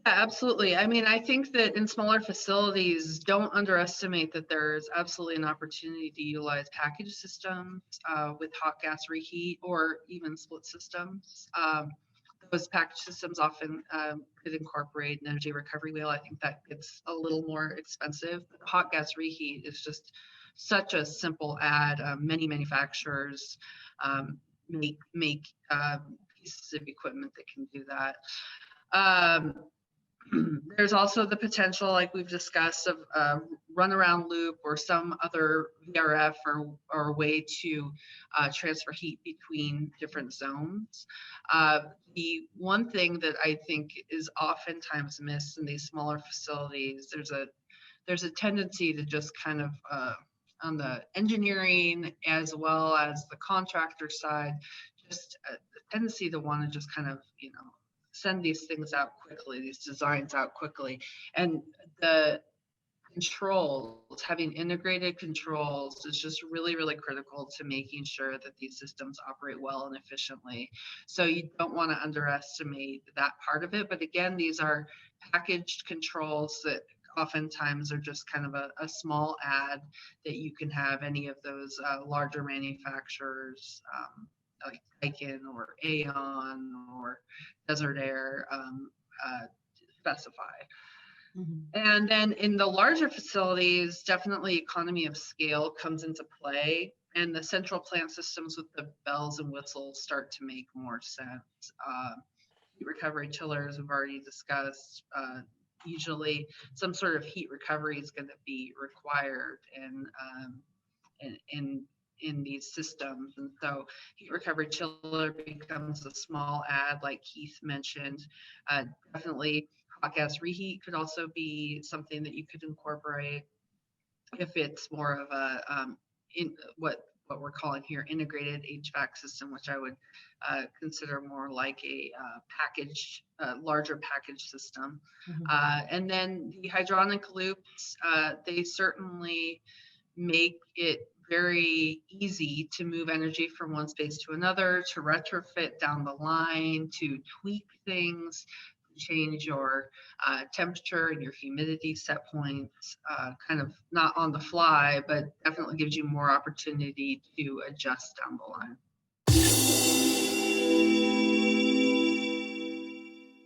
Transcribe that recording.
Yeah, absolutely. I mean, I think that in smaller facilities, don't underestimate that there's absolutely an opportunity to utilize package systems with hot gas reheat or even split systems. Those package systems often could incorporate an energy recovery wheel. I think that gets a little more expensive. But hot gas reheat is just such a simple add. Many manufacturers make pieces of equipment that can do that. Um, There's also the potential, like we've discussed, of runaround loop or some other VRF or way to transfer heat between different zones. The one thing that I think is oftentimes missed in these smaller facilities, there's a tendency to just kind of on the engineering as well as the contractor side, just a tendency to want to just kind of, send these things out quickly, these designs out quickly. And the controls, having integrated controls is just really, really critical to making sure that these systems operate well and efficiently. So you don't want to underestimate that part of it. But again, these are packaged controls that oftentimes are just kind of a small add that you can have any of those larger manufacturers like Daikin or Aeon or Desert Air specify. Mm-hmm. And then in the larger facilities, definitely economy of scale comes into play, and the central plant systems with the bells and whistles start to make more sense. Heat recovery chillers we've already discussed. Usually some sort of heat recovery is going to be required in these systems. And so heat recovery chiller becomes a small add, like Keith mentioned. Definitely hot gas reheat could also be something that you could incorporate if it's more of a in what we're calling here integrated HVAC system, which I would consider more like a packaged, larger package system. Mm-hmm. And then the hydronic loops, they certainly make it very easy to move energy from one space to another, to retrofit down the line, to tweak things, change your temperature and your humidity set points, kind of not on the fly, but definitely gives you more opportunity to adjust down the line.